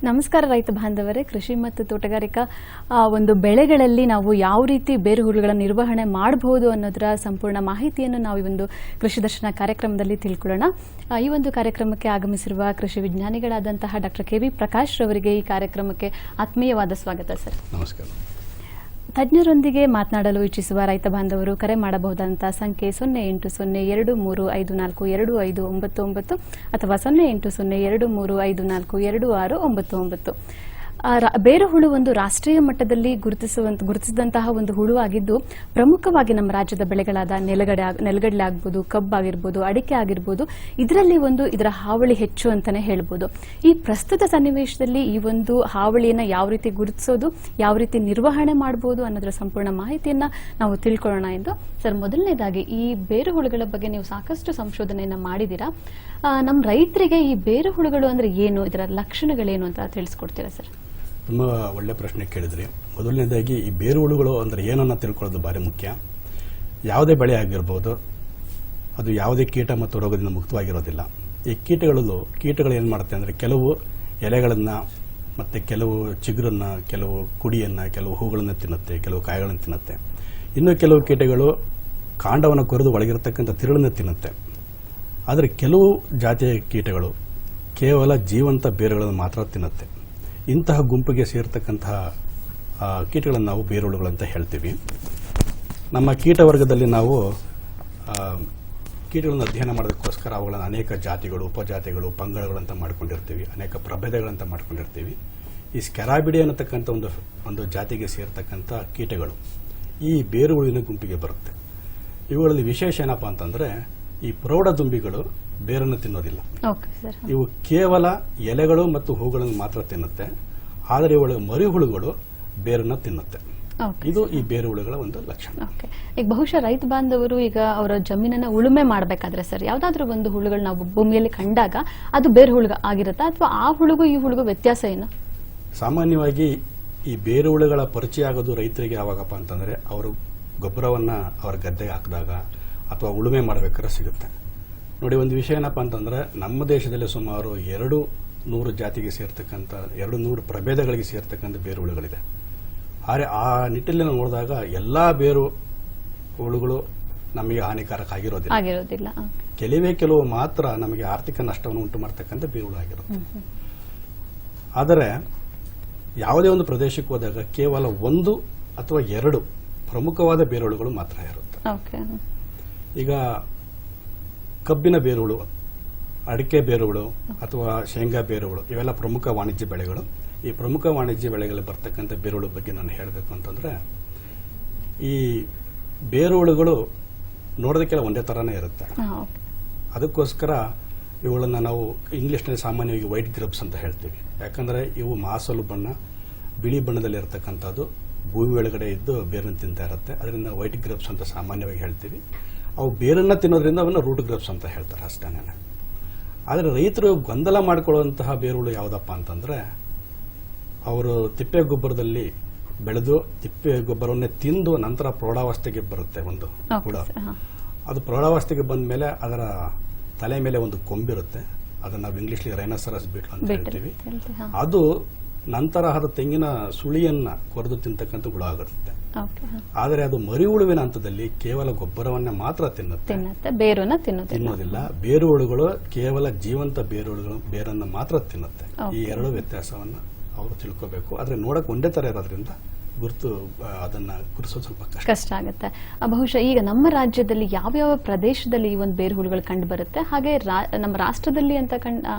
ನಮಸ್ಕಾರ ರೈತ ಬಾಂಧವರೇ. ಕೃಷಿ ಮತ್ತು ತೋಟಗಾರಿಕಾ ಒಂದು ಬೆಳೆಗಳಲ್ಲಿ ನಾವು ಯಾವ ರೀತಿ ಬೇರು ಹುಳುಗಳ ನಿರ್ವಹಣೆ ಮಾಡಬಹುದು ಅನ್ನೋದರ ಸಂಪೂರ್ಣ ಮಾಹಿತಿಯನ್ನು ನಾವು ಈ ಒಂದು ಕೃಷಿ ದರ್ಶನ ಕಾರ್ಯಕ್ರಮದಲ್ಲಿ ತಿಳ್ಕೊಳ್ಳೋಣ. ಈ ಒಂದು ಕಾರ್ಯಕ್ರಮಕ್ಕೆ ಆಗಮಿಸಿರುವ ಕೃಷಿ ವಿಜ್ಞಾನಿಗಳಾದಂತಹ ಡಾಕ್ಟರ್ ಕೆ.ವಿ. ಪ್ರಕಾಶ್ ರವರಿಗೆ ಈ ಕಾರ್ಯಕ್ರಮಕ್ಕೆ ಆತ್ಮೀಯವಾದ ಸ್ವಾಗತ ಸರ್. ನಮಸ್ಕಾರ. ತಜ್ಞರೊಂದಿಗೆ ಮಾತನಾಡಲು ಇಚ್ಛಿಸುವ ರೈತ ಬಾಂಧವರು ಕರೆ ಮಾಡಬಹುದಾದಂತಹ ಸಂಖ್ಯೆ 0802354259 ಅಥವಾ 0802354269. ಬೇರು ಹುಳು ಒಂದು ರಾಷ್ಟ್ರೀಯ ಮಟ್ಟದಲ್ಲಿ ಗುರುತಿಸಿದಂತಹ ಒಂದು ಹುಳು ಆಗಿದ್ದು, ಪ್ರಮುಖವಾಗಿ ನಮ್ಮ ರಾಜ್ಯದ ಬೆಳೆಗಳಾದ ನೆಲಗಡಲೆ ಆಗ್ಬೋದು, ಕಬ್ಬು ಆಗಿರ್ಬೋದು, ಅಡಿಕೆ ಆಗಿರ್ಬೋದು, ಇದರಲ್ಲಿ ಇದರ ಹಾವಳಿ ಹೆಚ್ಚು ಅಂತಾನೆ ಹೇಳ್ಬೋದು. ಈ ಪ್ರಸ್ತುತ ಸನ್ನಿವೇಶದಲ್ಲಿ ಈ ಒಂದು ಹಾವಳಿಯನ್ನ ಯಾವ ರೀತಿ ಗುರುತಿಸೋದು, ಯಾವ ರೀತಿ ನಿರ್ವಹಣೆ ಮಾಡಬಹುದು ಅನ್ನೋದರ ಸಂಪೂರ್ಣ ಮಾಹಿತಿಯನ್ನ ನಾವು ತಿಳ್ಕೊಳ್ಳೋಣ ಎಂದು. ಸರ್, ಮೊದಲನೇದಾಗಿ ಈ ಬೇರು ಹುಳುಗಳ ಬಗ್ಗೆ ನೀವು ಸಾಕಷ್ಟು ಸಂಶೋಧನೆಯನ್ನ ಮಾಡಿದೀರಾ. ನಮ್ಮ ರೈತರಿಗೆ ಈ ಬೇರು ಹುಳುಗಳು ಅಂದ್ರೆ ಏನು, ಇದರ ಲಕ್ಷಣಗಳೇನು ಅಂತ ತಿಳಿಸ್ಕೊಡ್ತೀರಾ ಸರ್? ತುಂಬ ಒಳ್ಳೆ ಪ್ರಶ್ನೆ ಕೇಳಿದ್ರಿ. ಮೊದಲನೇದಾಗಿ ಈ ಬೇರು ಹುಳುಗಳು ಅಂದರೆ ಏನನ್ನ ತಿಳ್ಕೊಳ್ಳೋದು ಭಾರಿ ಮುಖ್ಯ. ಯಾವುದೇ ಬೆಳೆ ಆಗಿರ್ಬೋದು, ಅದು ಯಾವುದೇ ಕೀಟ ಮತ್ತು ರೋಗದಿಂದ ಮುಕ್ತವಾಗಿರೋದಿಲ್ಲ. ಈ ಕೀಟಗಳು ಏನು ಮಾಡುತ್ತೆ ಅಂದರೆ, ಕೆಲವು ಎಲೆಗಳನ್ನು ಮತ್ತು ಕೆಲವು ಚಿಗುರನ್ನು, ಕೆಲವು ಕುಡಿಯನ್ನು, ಕೆಲವು ಹೂಗಳನ್ನು ತಿನ್ನುತ್ತೆ, ಕೆಲವು ಕಾಯಿಗಳನ್ನು ತಿನ್ನುತ್ತೆ. ಇನ್ನು ಕೆಲವು ಕೀಟಗಳು ಕಾಂಡವನ್ನು ಕೊರೆದು ಒಳಗಿರತಕ್ಕಂಥ ತಿರುಳನ್ನು ತಿನ್ನುತ್ತೆ. ಆದರೆ ಕೆಲವು ಜಾತಿಯ ಕೀಟಗಳು ಕೇವಲ ಜೀವಂತ ಬೇರುಗಳನ್ನು ಮಾತ್ರ ತಿನ್ನುತ್ತೆ. ಇಂತಹ ಗುಂಪಿಗೆ ಸೇರ್ತಕ್ಕಂತಹ ಕೀಟಗಳನ್ನು ನಾವು ಬೇರುಹುಳುಗಳು ಅಂತ ಹೇಳ್ತೀವಿ. ನಮ್ಮ ಕೀಟ ವರ್ಗದಲ್ಲಿ ನಾವು ಕೀಟಗಳನ್ನು ಅಧ್ಯಯನ ಮಾಡೋದಕ್ಕೋಸ್ಕರ ಅವುಗಳನ್ನು ಅನೇಕ ಜಾತಿಗಳು, ಉಪಜಾತಿಗಳು, ಪಂಗಡಗಳಂತ ಮಾಡ್ಕೊಂಡಿರ್ತೀವಿ, ಅನೇಕ ಪ್ರಭೇದಗಳಂತ ಮಾಡ್ಕೊಂಡಿರ್ತೀವಿ. ಈ ಸ್ಕೆರಾಬಿಡಿ ಅನ್ನತಕ್ಕಂಥ ಒಂದು ಜಾತಿಗೆ ಸೇರ್ತಕ್ಕಂಥ ಕೀಟಗಳು ಈ ಬೇರುಹುಳುವಿನ ಗುಂಪಿಗೆ ಬರುತ್ತೆ. ಇವುಗಳಲ್ಲಿ ವಿಶೇಷ ಏನಪ್ಪಾ ಅಂತಂದ್ರೆ, ಈ ಪ್ರೌಢದುಂಬಿಗಳು ಬೇರನ್ನು ತಿನ್ನೋದಿಲ್ಲ. ಇವು ಕೇವಲ ಎಲೆಗಳು ಮತ್ತು ಹೂಗಳನ್ನು ಮಾತ್ರ ತಿನ್ನುತ್ತೆ. ಆದರೆ ಇವುಗಳ ಮರಿಹುಳುಗಳು ಬೇರನ್ನು ತಿನ್ನುತ್ತೆ. ಇದು ಈ ಬೇರು ಹುಳುಗಳ ಒಂದು ಲಕ್ಷಣ. ಈಗ ಬಹುಶಃ ರೈತ ಬಾಂಧವರು ಈಗ ಅವರ ಜಮೀನನ್ನ ಉಳುಮೆ ಮಾಡಬೇಕಾದ್ರೆ ಸರ್, ಯಾವ್ದಾದ್ರು ಒಂದು ಹುಳುಗಳು ನಾವು ಭೂಮಿಯಲ್ಲಿ ಕಂಡಾಗ ಅದು ಬೇರು ಹುಳು ಆಗಿರುತ್ತಾ, ಅಥವಾ ಆ ಹುಳುಗೂ ಈ ಹುಳುಗೂ ವ್ಯತ್ಯಾಸ ಏನು? ಸಾಮಾನ್ಯವಾಗಿ ಈ ಬೇರು ಹುಳುಗಳ ಪರಿಚಯ ಆಗೋದು ರೈತರಿಗೆ ಯಾವಾಗಪ್ಪ ಅಂತಂದ್ರೆ, ಅವರು ಗೊಬ್ಬರವನ್ನ ಅವರ ಗದ್ದೆಗೆ ಹಾಕಿದಾಗ ಅಥವಾ ಉಳುಮೆ ಮಾಡಬೇಕಾದ್ರೆ ಸಿಗುತ್ತೆ. ನೋಡಿ, ಒಂದು ವಿಷಯ ಏನಪ್ಪ ಅಂತಂದ್ರೆ, ನಮ್ಮ ದೇಶದಲ್ಲಿ ಸುಮಾರು 200 ಜಾತಿಗೆ ಸೇರ್ತಕ್ಕಂಥ 200 ಪ್ರಭೇದಗಳಿಗೆ ಸೇರ್ತಕ್ಕಂಥ ಬೇರು ಹುಳುಗಳಿದೆ. ಆದರೆ ಆ ನಿಟ್ಟಿನಲ್ಲಿ ನೋಡಿದಾಗ ಎಲ್ಲಾ ಬೇರು ಹುಳುಗಳು ನಮಗೆ ಹಾನಿಕಾರಕ ಆಗಿರೋದಿಲ್ಲ. ಕೆಲವು ಮಾತ್ರ ನಮಗೆ ಆರ್ಥಿಕ ನಷ್ಟವನ್ನು ಉಂಟು ಮಾಡತಕ್ಕಂಥ ಬೇರು ಹುಳು ಆಗಿರುತ್ತೆ. ಆದರೆ ಯಾವುದೇ ಒಂದು ಪ್ರದೇಶಕ್ಕೆ ಹೋದಾಗ ಕೇವಲ 1 ಅಥವಾ 2 ಪ್ರಮುಖವಾದ ಬೇರುಹುಳುಗಳು ಮಾತ್ರ ಇರುತ್ತೆ. ಈಗ ಕಬ್ಬಿನ ಬೇರುಹುಳು, ಅಡಿಕೆ ಬೇರುಹುಳು ಅಥವಾ ಶೇಂಗಾ ಬೇರುಹುಳು ಇವೆಲ್ಲ ಪ್ರಮುಖ ವಾಣಿಜ್ಯ ಬೆಳೆಗಳು. ಈ ಪ್ರಮುಖ ವಾಣಿಜ್ಯ ಬೆಳೆಗಳಲ್ಲಿ ಬರ್ತಕ್ಕಂಥ ಬೇರುಹುಳು ಬಗ್ಗೆ ನಾನು ಹೇಳಬೇಕು ಅಂತಂದ್ರೆ, ಈ ಬೇರುಹುಳುಗಳು ನೋಡೋದಕ್ಕೆಲ್ಲ ಒಂದೇ ತರಾನೇ ಇರುತ್ತೆ. ಅದಕ್ಕೋಸ್ಕರ ಇವುಗಳನ್ನ ನಾವು ಇಂಗ್ಲಿಷ್ನಲ್ಲಿ ಸಾಮಾನ್ಯವಾಗಿ ವೈಟ್ ಗ್ರಬ್ಸ್ ಅಂತ ಹೇಳ್ತೀವಿ. ಯಾಕಂದ್ರೆ ಇವು ಮಾಸಲು ಬಣ್ಣ, ಬಿಳಿ ಬಣ್ಣದಲ್ಲಿ ಇರತಕ್ಕಂಥದ್ದು, ಭೂಮಿ ಒಳಗಡೆ ಇದ್ದು ಬೇರನ್ನು ತಿಂತಾ ಇರುತ್ತೆ. ಅದರಿಂದ ವೈಟ್ ಗ್ರಬ್ಸ್ ಅಂತ ಸಾಮಾನ್ಯವಾಗಿ ಹೇಳ್ತೀವಿ. ಅವು ಬೇರನ್ನ ತಿನ್ನೋದ್ರಿಂದ ಅವನ್ನ ರೂಟ್ ಗ್ರಬ್ಸ್ ಅಂತ ಹೇಳ್ತಾರೆ ಅಷ್ಟೇನೆ. ಆದರೆ ರೈತರು ಗೊಂದಲ ಮಾಡಿಕೊಳ್ಳುವಂತಹ ಬೇರುಗಳು ಯಾವುದಪ್ಪ ಅಂತಂದ್ರೆ, ಅವರು ತಿಪ್ಪೆ ಗೊಬ್ಬರದಲ್ಲಿ ಬೆಳೆದು ತಿಪ್ಪೆ ಗೊಬ್ಬರವನ್ನೇ ತಿಂದು ನಂತರ ಪ್ರೌಢಾವಸ್ಥೆಗೆ ಬರುತ್ತೆ ಒಂದು ಹುಳ. ಅದು ಪ್ರೌಢಾವಸ್ಥೆಗೆ ಬಂದ ಮೇಲೆ ಅದರ ತಲೆ ಮೇಲೆ ಒಂದು ಕೊಂಬಿರುತ್ತೆ. ಅದನ್ನ ನಾವು ಇಂಗ್ಲಿಷ್ಲಿ ರೈನೋಸರಸ್ ಬೀಟ್ಲ್ ಅಂತ ಹೇಳ್ತೀವಿ. ಅದು ನಂತರ ಅದು ತೆಂಗಿನ ಸುಳಿಯನ್ನ ಕೊರೆದು ತಿಂತಕ್ಕಂಥ ಹುಳ ಆಗುತ್ತೆ. ಆದರೆ ಅದು ಮರಿ ಹುಳುವಿನ ಹಂತದಲ್ಲಿ ಕೇವಲ ಗೊಬ್ಬರವನ್ನ ಮಾತ್ರ ತಿನ್ನೋದಿಲ್ಲ. ಬೇರು ಹುಳುಗಳು ಕೇವಲ ಜೀವಂತ ಬೇರುಹುಳುಗಳು ಬೇರನ್ನು ಮಾತ್ರ ತಿನ್ನುತ್ತೆ. ಈ ಎರಡು ವ್ಯತ್ಯಾಸವನ್ನ ಅವರು ತಿಳ್ಕೋಬೇಕು. ಆದ್ರೆ ನೋಡಕ್ ಒಂದೇ ತರ ಇರೋದ್ರಿಂದ ಅದನ್ನ ಗುರುತಿಸೋದು ಸ್ವಲ್ಪ ಕಷ್ಟ ಆಗುತ್ತೆ. ಬಹುಶಃ ಈಗ ನಮ್ಮ ರಾಜ್ಯದಲ್ಲಿ ಯಾವ ಪ್ರದೇಶದಲ್ಲಿ ಈ ಒಂದು ಬೇರು ಹುಳುಗಳು ಕಂಡು ಬರುತ್ತೆ, ಹಾಗೆ ನಮ್ಮ ರಾಷ್ಟ್ರದಲ್ಲಿ ಅಂತ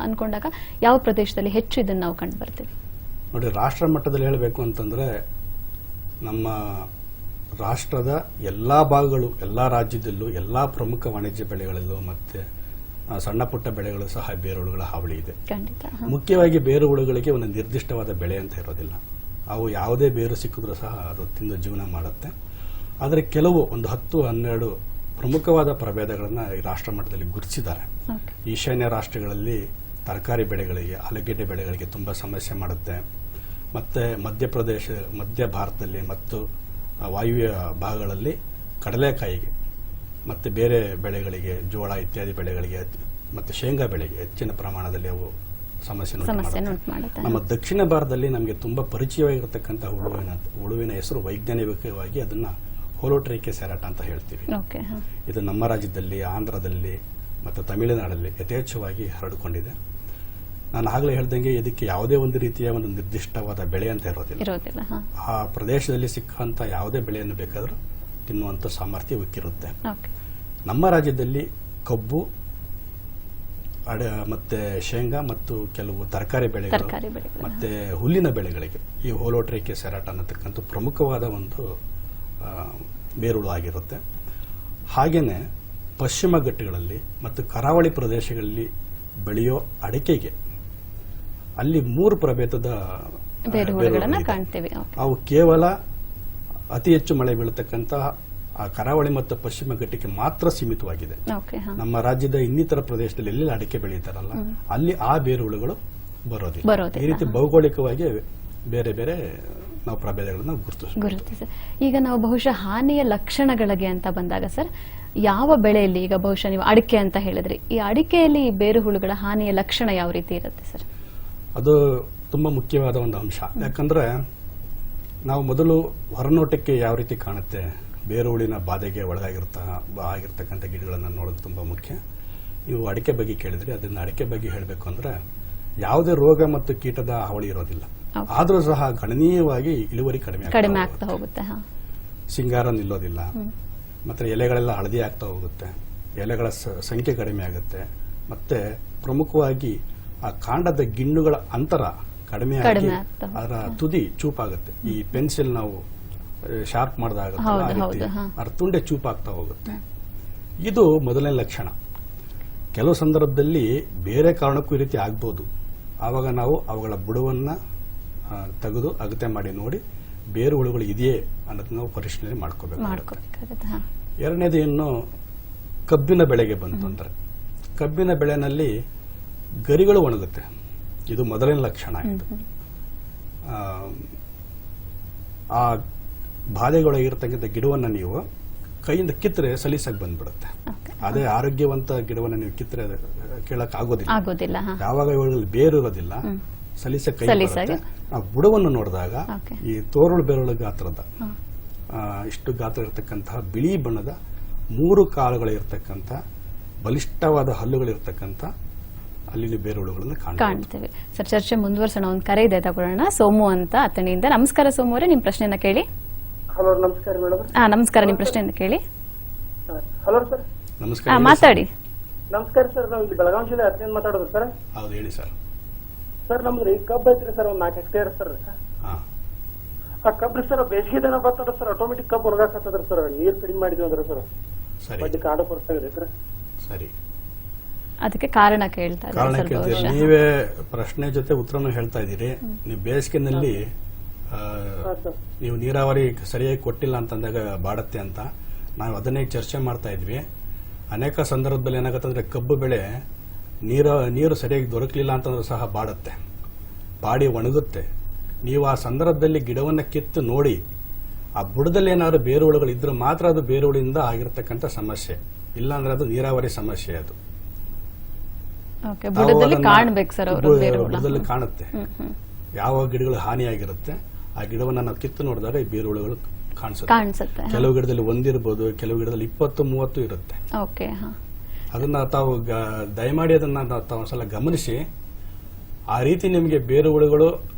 ಅನ್ಕೊಂಡಾಗ ಯಾವ ಪ್ರದೇಶದಲ್ಲಿ ಹೆಚ್ಚು ಇದನ್ನ ನಾವು ಕಂಡು ಬರ್ತೀವಿ? ನೋಡಿ, ರಾಷ್ಟ್ರ ಮಟ್ಟದಲ್ಲಿ ಹೇಳಬೇಕು ಅಂತಂದ್ರೆ, ನಮ್ಮ ರಾಷ್ಟ್ರದ ಎಲ್ಲಾ ಭಾಗಗಳು, ಎಲ್ಲಾ ರಾಜ್ಯದಲ್ಲೂ, ಎಲ್ಲಾ ಪ್ರಮುಖ ವಾಣಿಜ್ಯ ಬೆಳೆಗಳಲ್ಲೂ ಮತ್ತೆ ಸಣ್ಣ ಪುಟ್ಟ ಬೆಳೆಗಳು ಸಹ ಬೇರುಹುಳುಗಳ ಹಾವಳಿ ಇದೆ. ಮುಖ್ಯವಾಗಿ ಬೇರುಹುಳುಗಳಿಗೆ ಒಂದು ನಿರ್ದಿಷ್ಟವಾದ ಬೆಳೆ ಅಂತ ಇರೋದಿಲ್ಲ. ಅವು ಯಾವುದೇ ಬೇರು ಸಿಕ್ಕಿದ್ರೂ ಸಹ ಅದು ತಿಂದು ಜೀವನ ಮಾಡುತ್ತೆ. ಆದರೆ ಕೆಲವು ಒಂದು 10-12 ಪ್ರಮುಖವಾದ ಪ್ರಭೇದಗಳನ್ನ ಈ ರಾಷ್ಟ್ರ ಮಟ್ಟದಲ್ಲಿ ಗುರುತಿಸಿದ್ದಾರೆ. ಈಶಾನ್ಯ ರಾಷ್ಟ್ರಗಳಲ್ಲಿ ತರಕಾರಿ ಬೆಳೆಗಳಿಗೆ, ಆಲೂಗೆಡ್ಡೆ ಬೆಳೆಗಳಿಗೆ ತುಂಬಾ ಸಮಸ್ಯೆ ಮಾಡುತ್ತೆ. ಮತ್ತೆ ಮಧ್ಯ ಭಾರತದಲ್ಲಿ ಮತ್ತು ವಾಯುವ್ಯ ಭಾಗಗಳಲ್ಲಿ ಕಡಲೆಕಾಯಿಗೆ ಮತ್ತೆ ಬೇರೆ ಬೆಳೆಗಳಿಗೆ, ಜೋಳ ಇತ್ಯಾದಿ ಬೆಳೆಗಳಿಗೆ ಮತ್ತೆ ಶೇಂಗಾ ಬೆಳೆಗೆ ಹೆಚ್ಚಿನ ಪ್ರಮಾಣದಲ್ಲಿ ಅವು ಸಮಸ್ಯೆಯನ್ನು ಉಂಟು ಮಾಡುತ್ತೆ. ನಮ್ಮ ದಕ್ಷಿಣ ಭಾರತದಲ್ಲಿ ನಮಗೆ ತುಂಬಾ ಪರಿಚಯವಾಗಿರತಕ್ಕಂಥ ಹುಳುವಿನ ಹೆಸರು ವೈಜ್ಞಾನಿಕವಾಗಿ ಅದನ್ನ ಹೋಲೋಟ್ರೈಕೆ ಸೆರಾಟ ಅಂತ ಹೇಳ್ತೀವಿ. ಇದು ನಮ್ಮ ರಾಜ್ಯದಲ್ಲಿ, ಆಂಧ್ರದಲ್ಲಿ ಮತ್ತು ತಮಿಳುನಾಡಲ್ಲಿ ಯಥೇಚ್ಛವಾಗಿ ಹರಡಿಕೊಂಡಿದೆ. ನಾನು ಆಗಲೇ ಹೇಳ್ದಂಗೆ ಇದಕ್ಕೆ ಯಾವುದೇ ಒಂದು ರೀತಿಯ ಒಂದು ನಿರ್ದಿಷ್ಟವಾದ ಬೆಳೆ ಅಂತ ಇರೋದಿಲ್ಲ. ಆ ಪ್ರದೇಶದಲ್ಲಿ ಸಿಕ್ಕಂತ ಯಾವುದೇ ಬೆಳೆಯನ್ನು ಬೇಕಾದರೂ ತಿನ್ನುವಂತ ಸಾಮರ್ಥ್ಯ ಇವಕ್ಕಿರುತ್ತೆ. ನಮ್ಮ ರಾಜ್ಯದಲ್ಲಿ ಕಬ್ಬು, ಮತ್ತೆ ಶೇಂಗಾ ಮತ್ತು ಕೆಲವು ತರಕಾರಿ ಬೆಳೆಗಳು ಮತ್ತೆ ಹುಲ್ಲಿನ ಬೆಳೆಗಳಿಗೆ ಈ ಹೋಲೋಟ್ರೈಕೆ ಸೆರಾಟ ಅನ್ನತಕ್ಕಂಥ ಪ್ರಮುಖವಾದ ಒಂದು ಬೇರುಳು ಆಗಿರುತ್ತೆ. ಹಾಗೇನೆ ಪಶ್ಚಿಮ ಘಟ್ಟಗಳಲ್ಲಿ ಮತ್ತು ಕರಾವಳಿ ಪ್ರದೇಶಗಳಲ್ಲಿ ಬೆಳೆಯೋ ಅಡಿಕೆಗೆ ಅಲ್ಲಿ 3 ಪ್ರಭೇದದ ಬೇರುಗಳನ್ನು ಕಾಣ್ತೇವೆ. ಅವು ಕೇವಲ ಅತಿ ಹೆಚ್ಚು ಮಳೆ ಬೀಳತಕ್ಕಂತ ಆ ಕರಾವಳಿ ಮತ್ತು ಪಶ್ಚಿಮ ಘಟ್ಟಕ್ಕೆ ಮಾತ್ರ ಸೀಮಿತವಾಗಿದೆ. ನಮ್ಮ ರಾಜ್ಯದ ಇನ್ನಿತರ ಪ್ರದೇಶದಲ್ಲಿ ಎಲ್ಲಿ ಅಡಿಕೆ ಬೆಳೀತಾರಲ್ಲ ಅಲ್ಲಿ ಆ ಬೇರುಹುಳುಗಳು ಬರೋದಿಲ್ಲ. ಈ ರೀತಿ ಭೌಗೋಳಿಕವಾಗಿ ಬೇರೆ ಬೇರೆ ನಾವು ಪ್ರಭೇದಗಳನ್ನ ಗುರುತಿಸ. ಈಗ ನಾವು ಬಹುಶಃ ಹಾನಿಯ ಲಕ್ಷಣಗಳಿಗೆ ಅಂತ ಬಂದಾಗ ಸರ್, ಯಾವ ಬೆಳೆಯಲ್ಲಿ, ಈಗ ಬಹುಶಃ ನೀವು ಅಡಿಕೆ ಅಂತ ಹೇಳಿದ್ರಿ, ಈ ಅಡಿಕೆಯಲ್ಲಿ ಬೇರುಹುಳುಗಳ ಹಾನಿಯ ಲಕ್ಷಣ ಯಾವ ರೀತಿ ಇರುತ್ತೆ ಸರ್? ಅದು ತುಂಬಾ ಮುಖ್ಯವಾದ ಒಂದು ಅಂಶ. ಯಾಕಂದ್ರೆ ನಾವು ಮೊದಲು ಹೊರನೋಟಕ್ಕೆ ಯಾವ ರೀತಿ ಕಾಣುತ್ತೆ, ಬೇರುಹುಳಿನ ಬಾಧೆಗೆ ಆಗಿರ್ತಕ್ಕಂಥ ಗಿಡಗಳನ್ನು ನೋಡೋದು ತುಂಬಾ ಮುಖ್ಯ. ನೀವು ಅಡಿಕೆ ಬಗ್ಗೆ ಕೇಳಿದ್ರಿ, ಅದನ್ನ ಅಡಿಕೆ ಬಗ್ಗೆ ಹೇಳಬೇಕು ಅಂದ್ರೆ ಯಾವುದೇ ರೋಗ ಮತ್ತು ಕೀಟದ ಹಾವಳಿ ಇರೋದಿಲ್ಲ. ಆದ್ರೂ ಸಹ ಗಣನೀಯವಾಗಿ ಇಳುವರಿ ಕಡಿಮೆ ಆಗ್ತಾ ಹೋಗುತ್ತೆ. ಸಿಂಗಾರ ನಿಲ್ಲೋದಿಲ್ಲ, ಮತ್ತೆ ಎಲೆಗಳೆಲ್ಲ ಹಳದಿ ಆಗ್ತಾ ಹೋಗುತ್ತೆ, ಎಲೆಗಳ ಸಂಖ್ಯೆ ಕಡಿಮೆ ಆಗುತ್ತೆ, ಮತ್ತೆ ಪ್ರಮುಖವಾಗಿ ಆ ಕಾಂಡದ ಗಿಣ್ಣುಗಳ ಅಂತರ ಕಡಿಮೆ ಆಗಿ ಅದರ ತುದಿ ಚೂಪಾಗುತ್ತೆ. ಈ ಪೆನ್ಸಿಲ್ ನಾವು ಶಾರ್ಪ್ ಮಾಡಿದಾಗ ಅದರ ತುಂಡೆ ಚೂಪಾಗ್ತಾ ಹೋಗುತ್ತೆ. ಇದು ಮೊದಲನೇ ಲಕ್ಷಣ. ಕೆಲವು ಸಂದರ್ಭದಲ್ಲಿ ಬೇರೆ ಕಾರಣಕ್ಕೂ ಈ ರೀತಿ ಆಗ್ಬೋದು. ಆವಾಗ ನಾವು ಅವುಗಳ ಬುಡವನ್ನ ತೆಗೆದು ಅಗತ್ಯ ಮಾಡಿ ನೋಡಿ ಬೇರು ಹುಳುಗಳು ಇದೆಯೇ ಅನ್ನೋದನ್ನ ನಾವು ಪರಿಶೀಲನೆ ಮಾಡ್ಕೋಬೇಕು. ಎರಡನೇದು ಇನ್ನು ಕಬ್ಬಿನ ಬೆಳೆಗೆ ಬಂತು ಅಂದ್ರೆ, ಕಬ್ಬಿನ ಬೆಳೆನಲ್ಲಿ ಗರಿಗಳು ಒಣಗುತ್ತೆ. ಇದು ಮೊದಲನೇ ಲಕ್ಷಣ. ಇದು ಆ ಬಾಧೆಗೊಳಗಿರ್ತಕ್ಕಂಥ ಗಿಡವನ್ನ ನೀವು ಕೈಯಿಂದ ಕಿತ್ತರೆ ಸಲೀಸಾಗಿ ಬಂದ್ಬಿಡುತ್ತೆ. ಅದೇ ಆರೋಗ್ಯವಂತ ಗಿಡವನ್ನ ನೀವು ಕಿತ್ತರೆ ಕೇಳಕ್ ಆಗೋದಿಲ್ಲ. ಯಾವಾಗ ಇವುಗಳಲ್ಲಿ ಬೇರು ಇರೋದಿಲ್ಲ, ಸಲೀಸಾಗಿ ಕೈ ಬರುತ್ತೆ. ಆ ಬುಡವನ್ನು ನೋಡಿದಾಗ ಈ ತೋರುಳು ಬೇರುಳ ಗಾತ್ರದ ಇಷ್ಟು ಗಾತ್ರ ಇರತಕ್ಕಂತಹ ಬಿಳಿ ಬಣ್ಣದ 3 ಕಾಲುಗಳಿರ್ತಕ್ಕಂಥ ಬಲಿಷ್ಠವಾದ ಹಲ್ಲುಗಳಿರ್ತಕ್ಕಂಥ ಅಲ್ಲಿನ ಬೇರುಳುಗಳನ್ನು ಕಾಣ್ತೇವೆ. ಸರ್, ಚರ್ಚೆ ಮುಂದುವರ್ಸೋಣ. ಒಂದು ಕರೆ ಇದೆ, ತಗೊಳ್ಳೋಣ. ಸೋಮು ಅಂತ ಅತಣಿಯಿಂದ. ನಮಸ್ಕಾರ ಸೋಮು ಅವರೇ, ನಿಮ್ ಪ್ರಶ್ನೆಯನ್ನ ಕೇಳಿ. ಹಲೋ, ನಮಸ್ಕಾರ ಮೇಡಮ್. ನಮಸ್ಕಾರ, ನಿಮ್ ಪ್ರಶ್ನೆಯನ್ನ ಕೇಳಿ. Hello sir. ನಮಸ್ಕಾರ, ಮಾತಾಡಿ. ನಮಸ್ಕಾರ ಸರ್, ನಾವು ಇಲ್ಲಿ ಬೆಳಗಾವಿ ಜಿಲ್ಲೆ ಅರ್ಜೆಂಟ್ ಮಾತಾಡೋದು ಸರ್. ಹೌದು, ಹೇಳಿ ಸರ್. ಸರ್, ನಮ್ದು ಕಬ್ಬು ಐತ್ರಿ ಸರ್, ಒಂದು 4 ಹೆಕ್ಟೇರ್ ಸರ್. ಆ ಕಬ್ಬು ಸರ್ ಬೇಸಿಗೆ ದಿನ ಬರ್ತದ ಸರ್, ಆಟೋಮೆಟಿಕ್ ಕಬ್ಬು ಒಣಗಾಕತ್ತದ್ರಿ ಸರ್. ನೀರ್ ಕಡಿಮೆ ಮಾಡಿದ್ವಿ ಅಂದ್ರೆ ಸರ್ ಬಡ್ಡಿ ಕಾಡು ಕೊಡ್ತಾವ್ರಿ ಸರ್. ಸರಿ, ಅದಕ್ಕೆ ಕಾರಣ ಕೇಳ್ತಾ ಇದ್ದೀರಿ. ನೀವೇ ಪ್ರಶ್ನೆ ಜೊತೆ ಉತ್ತರನು ಹೇಳ್ತಾ ಇದ್ದೀರಿ. ನೀವು ಬೇಸಿಗೆನಲ್ಲಿ ನೀವು ನೀರಾವರಿ ಸರಿಯಾಗಿ ಕೊಟ್ಟಿಲ್ಲ ಅಂತಂದಾಗ ಬಾಡತ್ತೆ ಅಂತ ನಾವು ಅದನ್ನೇ ಚರ್ಚೆ ಮಾಡ್ತಾ ಇದ್ವಿ. ಅನೇಕ ಸಂದರ್ಭದಲ್ಲಿ ಏನಾಗತ್ತಂದ್ರೆ ಕಬ್ಬು ಬೆಳೆ ನೀರು ಸರಿಯಾಗಿ ದೊರಕಲಿಲ್ಲ ಅಂತಂದ್ರೂ ಸಹ ಬಾಡತ್ತೆ, ಬಾಡಿ ಒಣಗುತ್ತೆ. ನೀವು ಆ ಸಂದರ್ಭದಲ್ಲಿ ಗಿಡವನ್ನ ಕಿತ್ತು ನೋಡಿ ಆ ಬುಡದಲ್ಲಿ ಏನಾದ್ರು ಬೇರುಹುಳುಗಳು ಇದ್ರೆ ಮಾತ್ರ ಅದು ಬೇರುಹುಳಿಂದ ಆಗಿರತಕ್ಕಂಥ ಸಮಸ್ಯೆ, ಇಲ್ಲ ಅಂದ್ರೆ ಅದು ನೀರಾವರಿ ಸಮಸ್ಯೆ. ಅದು ಬುಡದಲ್ಲಿ ಕಾಣುತ್ತೆ. ಯಾವ ಗಿಡಗಳು ಹಾನಿಯಾಗಿರುತ್ತೆ ಆ ಗಿಡವನ್ನ ನಾವು ಕಿತ್ತು ನೋಡಿದಾಗ ಈ ಬೇರುಹುಳುಗಳು ಕಾಣಿಸುತ್ತೆ. ಕೆಲವು ಗಿಡದಲ್ಲಿ ಒಂದಿರಬಹುದು, ಕೆಲವು ಗಿಡದಲ್ಲಿ 20-30 ಇರುತ್ತೆ. ಅದನ್ನ ತಾವು ದಯಮಾಡಿ ಅದನ್ನ ತಾವು ಒಂದ್ಸಲ ಗಮನಿಸಿ. ಆ ರೀತಿ ನಿಮಗೆ ಬೇರುಹುಳುಗಳು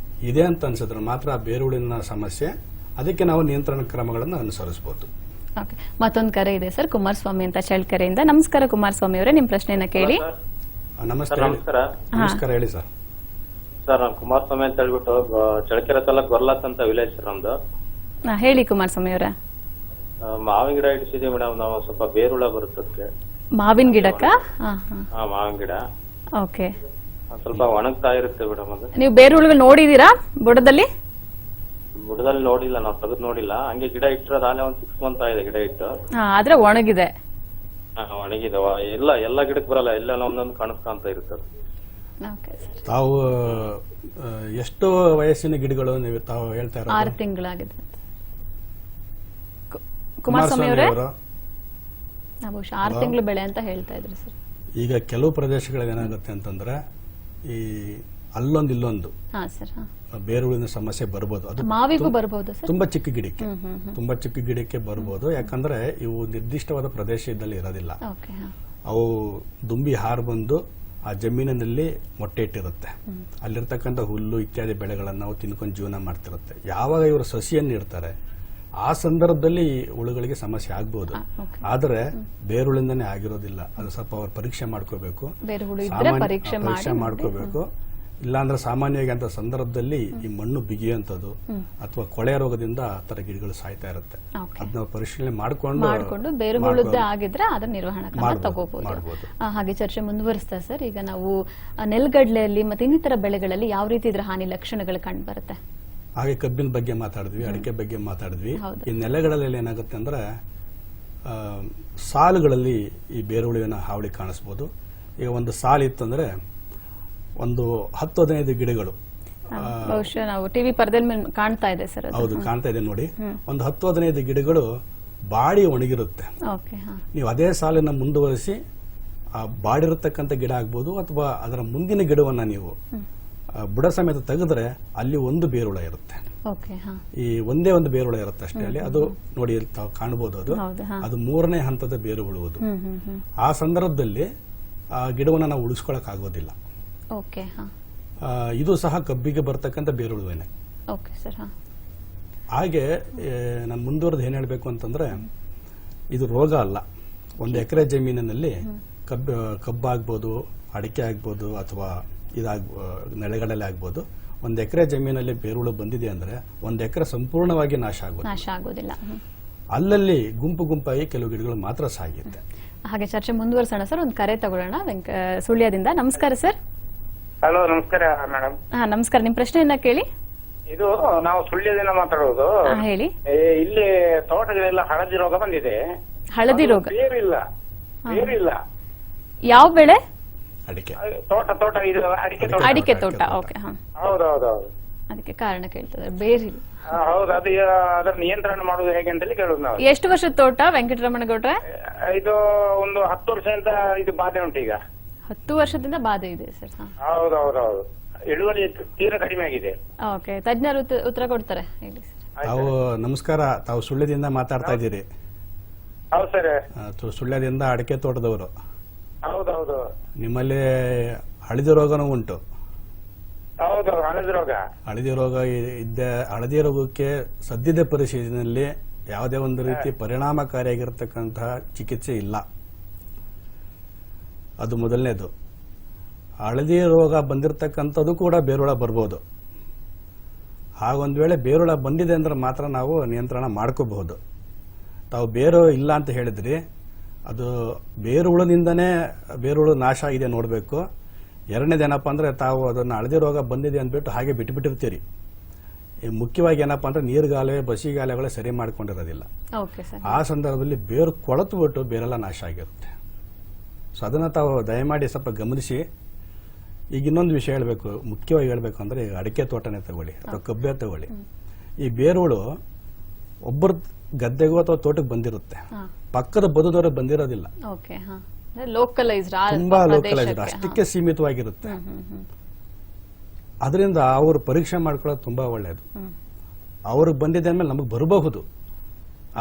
ಇದೆ ಅಂತ ಅನ್ಸಿದ್ರೆ ಮಾತ್ರ ಆ ಬೇರುಹುಳಿನ ಸಮಸ್ಯೆ, ಅದಕ್ಕೆ ನಾವು ನಿಯಂತ್ರಣ ಕ್ರಮಗಳನ್ನು ಅನುಸರಿಸಬಹುದು. ಮತ್ತೊಂದು ಕರೆ ಇದೆ ಸರ್, ಕುಮಾರಸ್ವಾಮಿ ಅಂತ ಚಳ್ಳಕೆರೆಯಿಂದ. ನಮಸ್ಕಾರ ಕುಮಾರಸ್ವಾಮಿ ಅವರೇ, ನಿಮ್ ಪ್ರಶ್ನೆಯನ್ನ ಕೇಳಿ. ನಮಸ್ಕಾರ, ಹೇಳಿ ಸರ್. ಸರ್, ನಾನು ಕುಮಾರಸ್ವಾಮಿ ಅಂತ ಹೇಳ್ಬಿಟ್ಟು ಚಳ್ಳಕೆರೆ ತಾಲೂಕು ಗೊರ್ಲಾತ್ ಅಂತ ವಿಲೇಜ್ ಸರ್ ನಮ್ದು. ಹೇಳಿ ಕುಮಾರಸ್ವಾಮಿ ಅವರ. ಮಾವಿನ ಗಿಡ ಇಡಿಸಿದೀವಿ ಮೇಡಮ್ ನಾವು, ಸ್ವಲ್ಪ ಬೇರುಳ ಬರುತ್ತೆ. ಮಾವಿನ ಗಿಡಕ್ಕ? ಮಾವಿನ ಗಿಡ ಓಕೆ, ಸ್ವಲ್ಪ ಒಣಗ್ತಾ ಇರುತ್ತೆ ಮೇಡಮ್. ಅದು ನೀವು ಬೇರುಳುಗಳು ನೋಡಿದೀರಾ ಬುಡದಲ್ಲಿ? ಬುಡದಲ್ಲಿ ನೋಡಿಲ್ಲ, ನಾವು ತೆಗೆದು ನೋಡಿಲ್ಲ. ಹಂಗೆ ಗಿಡ ಇಟ್ಟಿರೋದು ಆಲೆ ಒಂದು 6 ಮಂತ್ ಆಗಿದೆ ಗಿಡ ಇಟ್ಟು. ಆದ್ರೆ ಒಣಗಿದೆ. ಒಣಗಿದೆ. ಎಲ್ಲ ಗಿಡಕ್ಕೆ ಬರಲ್ಲ, ಎಲ್ಲ ಒಂದೊಂದು ಕಾಣಿಸ್ಕೊಂತ ಇರುತ್ತೆ. ತಾವು ಎಷ್ಟು ವಯಸ್ಸಿನ ಗಿಡಗಳು ನೀವು ತಾವು ಹೇಳ್ತಾ ಇರೋದು? 6 ತಿಂಗಳಾಗಿದೆ ಕುಮಾರಸ್ವಾಮಿ ಅವರೇ. ನಾವು 6 ತಿಂಗಳು ಬೆಳೆ ಅಂತ ಹೇಳ್ತಾ ಇದ್ರಿ ಸರ್. ಈಗ ಕೆಲವು ಪ್ರದೇಶಗಳಲ್ಲಿ ಏನಾಗುತ್ತೆ ಅಂತಂದ್ರೆ ಈ ಅಲ್ಲೊಂದು ಇಲ್ಲೊಂದು ಹಾ ಸರ್. ಬೇರುಳಿನ ಸಮಸ್ಯೆ ಬರ್ಬೋದು. ಅದು ಮಾವಿಗೂ ಬರಬಹುದು ಸರ್. ತುಂಬಾ ಚಿಕ್ಕ ಗಿಡಕ್ಕೆ ತುಂಬಾ ಚಿಕ್ಕ ಗಿಡಕ್ಕೆ ಬರ್ಬೋದು. ಯಾಕಂದ್ರೆ ಇವು ನಿರ್ದಿಷ್ಟವಾದ ಪ್ರದೇಶದಲ್ಲಿ ಇರೋದಿಲ್ಲ. ಓಕೆ. ಅವು ದುಂಬಿ ಹಾರು ಬಂದು ಆ ಜಮೀನಿನಲ್ಲಿ ಮೊಟ್ಟೆ ಇಟ್ಟಿರುತ್ತೆ. ಅಲ್ಲಿರ್ತಕ್ಕಂಥ ಹುಲ್ಲು ಇತ್ಯಾದಿ ಬೆಳೆಗಳನ್ನು ನಾವು ತಿನ್ಕೊಂಡು ಜೀವನ ಮಾಡ್ತಿರುತ್ತೆ. ಯಾವಾಗ ಇವರು ಸಸಿಯನ್ನು ಇಡ್ತಾರೆ ಆ ಸಂದರ್ಭದಲ್ಲಿ ಹುಳುಗಳಿಗೆ ಸಮಸ್ಯೆ ಆಗ್ಬಹುದು. ಆದರೆ ಬೇರುಳಿಂದನೇ ಆಗಿರೋದಿಲ್ಲ. ಅದು ಸ್ವಲ್ಪ ಅವ್ರು ಪರೀಕ್ಷೆ ಮಾಡ್ಕೋಬೇಕು, ಪರೀಕ್ಷೆ ಮಾಡ್ಕೋಬೇಕು. ಇಲ್ಲಾಂದ್ರೆ ಸಾಮಾನ್ಯವಾಗಿ ಅಂತ ಸಂದರ್ಭದಲ್ಲಿ ಈ ಮಣ್ಣು ಬಿಗಿಯುವಂಥದ್ದು ಅಥವಾ ಕೊಳೆ ರೋಗದಿಂದ ಆ ತರ ಗಿಡಗಳು ಸಾಯ್ತಾ ಇರುತ್ತೆ. ಅದನ್ನ ಪರಿಶೀಲನೆ ಮಾಡ್ಕೊಂಡು ಬೇರುಹುಳುದ್ದೇ ಆಗಿದ್ರೆ ಅದನ್ನ ನಿರ್ವಹಣಾ ಕ್ರಮ ತಗೋಬಹುದು. ಹಾಗೆ ಚರ್ಚೆ ಮುಂದುವರಿಸ್ತಾ ಸರ್, ಈಗ ನಾವು ನೆಲಗಡಲೆಯಲ್ಲಿ ಮತ್ತೆ ಇನ್ನಿತರ ಬೆಳೆಗಳಲ್ಲಿ ಯಾವ ರೀತಿ ಇದ್ರ ಹಾನಿ ಲಕ್ಷಣಗಳು ಕಂಡು ಬರುತ್ತೆ? ಹಾಗೆ ಕಬ್ಬಿನ ಬಗ್ಗೆ ಮಾತಾಡಿದ್ವಿ, ಅಡಿಕೆ ಬಗ್ಗೆ ಮಾತಾಡಿದ್ವಿ. ಈ ನೆಲಗಡಲೆಯಲ್ಲಿ ಏನಾಗುತ್ತೆ ಅಂದ್ರೆ ಸಾಲುಗಳಲ್ಲಿ ಈ ಬೇರುಹುಳುವಿನ ಹಾವಳಿ ಕಾಣಿಸ್ಬೋದು. ಈಗ ಒಂದು ಸಾಲು ಇತ್ತಂದ್ರೆ ಒಂದು 10-15 ಗಿಡಗಳು, ಬಹುಶಃ ನಾವು ಟಿವಿ ಪರದೆಲ್ ಮೇಲೆ ಕಾಣ್ತಾ ಇದೆ ಸರ್. ಹೌದು, ಕಾಣ್ತಾ ಇದೆ ನೋಡಿ. ಒಂದು 10-15 ಗಿಡಗಳು ಬಾಡಿ ಒಣಗಿರುತ್ತೆ. ನೀವು ಅದೇ ಸಾಲಿನ ಮುಂದುವರಿಸಿ ಆ ಬಾಡಿರತಕ್ಕಂಥ ಗಿಡ ಆಗ್ಬೋದು ಅಥವಾ ಅದರ ಮುಂದಿನ ಗಿಡವನ್ನ ನೀವು ಬುಡ ಸಮೇತ ತೆಗೆದ್ರೆ ಅಲ್ಲಿ ಒಂದು ಬೇರುಳ ಇರುತ್ತೆ. ಈ ಒಂದೇ ಒಂದು ಬೇರುಳ ಇರುತ್ತೆ ಅಷ್ಟೇ ಅಲ್ಲಿ. ಅದು ನೋಡಿ ತಾವು ಕಾಣಬಹುದು, ಅದು 3ನೇ ಹಂತದ ಬೇರುಹುಳುವುದು. ಆ ಸಂದರ್ಭದಲ್ಲಿ ಆ ಗಿಡವನ್ನ ನಾವು ಉಳಿಸ್ಕೊಳಕ್ ಆಗೋದಿಲ್ಲ. ಇದು ಸಹ ಕಬ್ಬಿಗೆ ಬರ್ತಕ್ಕಂಥ ಬೇರುಳುವೇನೆ. ಹಾಗೆ ನಾನು ಮುಂದುವರೆದು ಏನ್ ಹೇಳ್ಬೇಕು ಅಂತಂದ್ರೆ, ಇದು ರೋಗ ಅಲ್ಲ. 1 ಎಕರೆ ಜಮೀನಿನಲ್ಲಿ ಕಬ್ಬಾಗ್ಬೋದು, ಅಡಿಕೆ ಆಗ್ಬೋದು ಅಥವಾ ನೆಲಗಡಲೆ ಆಗ್ಬೋದು. 1 ಎಕರೆ ಜಮೀನಲ್ಲಿ ಬೇರುಳು ಬಂದಿದೆ ಅಂದ್ರೆ 1 ಎಕರೆ ಸಂಪೂರ್ಣವಾಗಿ ನಾಶ ಆಗೋದಿಲ್ಲ. ಅಲ್ಲಲ್ಲಿ ಗುಂಪು ಗುಂಪಾಗಿ ಕೆಲವು ಗಿಡಗಳು ಮಾತ್ರ ಸಾಗುತ್ತೆ. ಹಾಗೆ ಚರ್ಚೆ ಮುಂದುವರಿಸೋಣ ಸರ್. ಒಂದು ಕರೆ ತಗೊಳ್ಳೋಣ ಸುಳ್ಯದಿಂದ. ನಮಸ್ಕಾರ ಸರ್. ಹಲೋ, ನಮಸ್ಕಾರ ಮೇಡಮ್. ನಮಸ್ಕಾರ. ನಿಮ್ ಪ್ರಶ್ನೆಯನ್ನ ಕೇಳಿ. ಇದು ನಾವು ಸುಳ್ಯದಿಂದ ಮಾತಾಡೋದು. ಹೇಳಿ. ಇಲ್ಲಿ ತೋಟಗಳೆಲ್ಲ ಹಳದಿ ರೋಗ ಬಂದಿದೆ. ಹಳದಿ ರೋಗ? ಬೇರಿಲ್ಲ. ಯಾವ ಬೆಳೆ? ಅಡಿಕೆ ತೋಟ ಇದು ಅಡಿಕೆ ತೋಟ. ಓಕೆ. ಹೌದೌದು. ಅದಕ್ಕೆ ಕಾರಣ ಕೇಳ್ತದೆ, ಬೇರಿಲ್ಲ. ಹೌದು, ಅದು ಅದರ ನಿಯಂತ್ರಣ ಮಾಡುವುದು ಹೇಗೆ ಅಂತ ಕೇಳುದು ನಾವು. ಎಷ್ಟು ವರ್ಷದ ತೋಟ ವೆಂಕಟರಮಣ ಗೌಡ್ರೆ? ಇದು ಒಂದು 10 ವರ್ಷದಿಂದ ಇದು ಬಾಧೆ ಉಂಟು ಈಗ. 10 ವರ್ಷದಿಂದ ಬಾಧೆ ಇದೆ ಸರ್. ಹೌದೌದೌದು. ಇಳುವರಿ ತೀರಾ ಕಡಿಮೆ ಆಗಿದೆ. ಓಕೆ, ತಜ್ಞರು ಉತ್ತರ ಕೊಡ್ತಾರೆ. ಹೇಳಿ ಸರ್. ತಾವು ನಮಸ್ಕಾರ. ತಾವು ಸುಳ್ಯದಿಂದ ಮಾತಾಡ್ತಾ ಇದ್ದೀರಿ? ಹೌದು ಸರ್. ಸುಳ್ಯದಿಂದ ಅಡಿಕೆ ತೋಟದವರು. ಹೌದೌದು. ನಿಮ್ಮಲ್ಲಿ ಹಳದಿ ರೋಗನೂ ಉಂಟು? ಹೌದು, ಹಳದಿ ರೋಗ. ಹಳದಿ ರೋಗ ಇದ್ದ ಹಳದಿ ರೋಗಕ್ಕೆ ಸದ್ಯದ ಪರಿಸ್ಥಿತಿಯಲ್ಲಿ ಯಾವುದೇ ಒಂದು ರೀತಿ ಪರಿಣಾಮಕಾರಿಯಾಗಿರ್ತಕ್ಕಂತಹ ಚಿಕಿತ್ಸೆ ಇಲ್ಲ. ಅದು ಮೊದಲನೇದು. ಹಳದಿ ರೋಗ ಬಂದಿರತಕ್ಕಂಥದ್ದು ಕೂಡ ಬೇರುಳ ಬರ್ಬೋದು. ಹಾಗೊಂದು ವೇಳೆ ಬೇರುಳ ಬಂದಿದೆ ಅಂದ್ರೆ ಮಾತ್ರ ನಾವು ನಿಯಂತ್ರಣ ಮಾಡ್ಕೋಬಹುದು. ತಾವು ಬೇರು ಇಲ್ಲ ಅಂತ ಹೇಳಿದ್ರಿ, ಅದು ಬೇರುಹುಳದಿಂದನೇ ಬೇರುಹುಳು ನಾಶ ಆಗಿದೆ ನೋಡಬೇಕು. ಎರಡನೇದೇನಪ್ಪ ಅಂದ್ರೆ, ತಾವು ಅದನ್ನು ಹಳದಿ ರೋಗ ಬಂದಿದೆ ಅಂದ್ಬಿಟ್ಟು ಹಾಗೆ ಬಿಟ್ಟುಬಿಟ್ಟಿರ್ತೀರಿ. ಮುಖ್ಯವಾಗಿ ಏನಪ್ಪಾ ಅಂದ್ರೆ ನೀರುಗಾಲುವೆ ಬಸಿಗಾಲುವೆಗಳೇ ಸರಿ ಮಾಡ್ಕೊಂಡಿರೋದಿಲ್ಲ. ಆ ಸಂದರ್ಭದಲ್ಲಿ ಬೇರು ಕೊಳತು ಬಿಟ್ಟು ಬೇರೆಲ್ಲ ನಾಶ ಆಗಿರುತ್ತೆ. ಸೊ ಅದನ್ನ ತಾವು ದಯಮಾಡಿ ಸ್ವಲ್ಪ ಗಮನಿಸಿ. ಈಗ ಇನ್ನೊಂದು ವಿಷಯ ಹೇಳಬೇಕು, ಮುಖ್ಯವಾಗಿ ಹೇಳಬೇಕು ಅಂದ್ರೆ, ಈಗ ಅಡಿಕೆ ತೋಟನೇ ತಗೊಳ್ಳಿ ಅಥವಾ ಕಬ್ಬೆ ತಗೊಳ್ಳಿ. ಈ ಬೇರುಗಳು ಒಬ್ಬರ ಗದ್ದೆಗೂ ಅಥವಾ ತೋಟಕ್ಕೆ ಬಂದಿರುತ್ತೆ, ಪಕ್ಕದ ಬದುದವರು ಬಂದಿರೋದಿಲ್ಲ. ತುಂಬಾ ಲೋಕಲೈಸ್ಡ್, ಅಷ್ಟಕ್ಕೆ ಸೀಮಿತವಾಗಿರುತ್ತೆ. ಅದರಿಂದ ಅವರು ಪರೀಕ್ಷೆ ಮಾಡ್ಕೊಳ್ಳೋದು ತುಂಬಾ ಒಳ್ಳೆಯದು. ಅವ್ರಿಗೆ ಬಂದಿದೆ ಅಂದ್ಮೇಲೆ ನಮಗೆ ಬರಬಹುದು,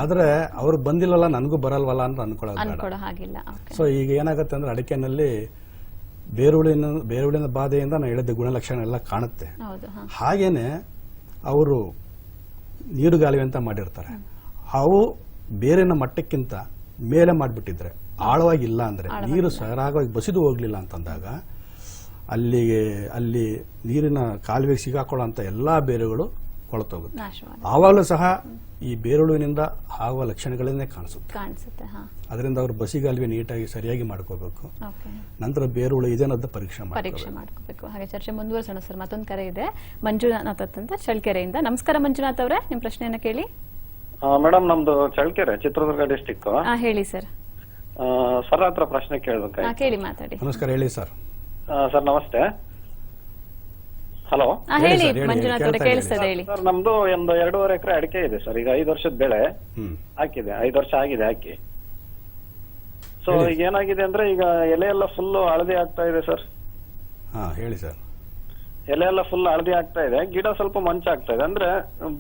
ಆದ್ರೆ ಅವ್ರಿಗೆ ಬಂದಿಲ್ಲಲ್ಲ ನನಗೂ ಬರಲ್ವಲ್ಲ ಅಂತ ಅನ್ಕೊಳ್ಳೋದು. ಸೊ ಈಗ ಏನಾಗುತ್ತೆ ಅಂದ್ರೆ, ಅಡಿಕೆನಲ್ಲಿ ಬೇರುಳಿನ ಬಾಧೆಯಿಂದ ನಾವು ಹೇಳಿದ ಗುಣಲಕ್ಷಣ ಎಲ್ಲ ಕಾಣುತ್ತೆ. ಹಾಗೇನೆ ಅವರು ನೀರುಗಾಲುವೆ ಅಂತ ಮಾಡಿರ್ತಾರೆ, ಅವು ಬೇರಿನ ಮಟ್ಟಕ್ಕಿಂತ ಮೇಲೆ ಮಾಡಿಬಿಟ್ಟಿದ್ರೆ, ಆಳವಾಗಿಲ್ಲ ಅಂದ್ರೆ, ನೀರು ಸರಾಗವಾಗಿ ಬಸಿದು ಹೋಗ್ಲಿಲ್ಲ ಅಂತಂದಾಗ ಅಲ್ಲಿ ನೀರಿನ ಕಾಲುವೆಗೆ ಸಿಗಾಕೊಳ್ಳುವಂತ ಎಲ್ಲಾ ಬೇರುಗಳು ಕೊಳತೋಗುತ್ತೆ. ಆವಾಗಲೂ ಸಹ ಈ ಬೇರುಳುವಿನಿಂದ ಆಗುವ ಲಕ್ಷಣಗಳನ್ನೇ ಕಾಣಿಸುತ್ತೆ. ಅದರಿಂದ ಅವರು ಬಸಿಗಾಲುವೆ ನೀಟಾಗಿ ಸರಿಯಾಗಿ ಮಾಡ್ಕೋಬೇಕು. ನಂತರ ಬೇರುಳು ಇದೇನದ ಪರೀಕ್ಷೆ ಮಾಡ್ಕೋಬೇಕು. ಹಾಗೆ ಚರ್ಚೆ ಮುಂದುವರಿಸೋಣ ಸರ್. ಮತ್ತೊಂದು ಕರೆ ಇದೆ, ಮಂಜುನಾಥ್ ಅಂತ ಚಳ್ಳಕೆರೆಯಿಂದ. ನಮಸ್ಕಾರ ಮಂಜುನಾಥ್ ಅವರೇ, ನಿಮ್ ಪ್ರಶ್ನೆಯನ್ನ ಕೇಳಿ. ಮೇಡಮ್, ನಮ್ದು ಚಳ್ಳಕೆರೆ, ಚಿತ್ರದುರ್ಗ ಡಿಸ್ಟಿಕ್. ಹೇಳಿ ಸರ್. ಸರ್ ಹತ್ರ ಪ್ರಶ್ನೆ ಕೇಳಬೇಕು. ಕೇಳಿ, ಮಾತಾಡಿ. ನಮಸ್ಕಾರ, ಹೇಳಿ ಸರ್. ಸರ್ ನಮಸ್ತೆ. ಹಲೋ, ಹೇಳಿ ಮಂಜುನಾಥ್ ಅವರೇ, ಕೇಳಿಸ್ತದೆ, ಹೇಳಿ. ಸರ್, ನಮ್ದು ಒಂದು 2.5 ಎಕರೆ ಅಡಿಕೆ ಇದೆ ಸರ್. ಈಗ 5 ವರ್ಷದ ಬೆಳೆ ಹಾಕಿದೆ, 5 ವರ್ಷ ಆಗಿದೆ ಹಾಕಿ. ಸೊ ಈಗ ಏನಾಗಿದೆ ಅಂದ್ರೆ, ಈಗ ಎಲೆ ಎಲ್ಲ ಫುಲ್ ಹಳದಿ ಆಗ್ತಾ ಇದೆ ಸರ್. ಹೇಳಿ ಸರ್. ಎಲೆ ಎಲ್ಲ ಫುಲ್ ಹಳದಿ ಆಗ್ತಾ ಇದೆ, ಗಿಡ ಸ್ವಲ್ಪ ಮಂಚಾಗ್ತಾ ಇದೆ. ಅಂದ್ರೆ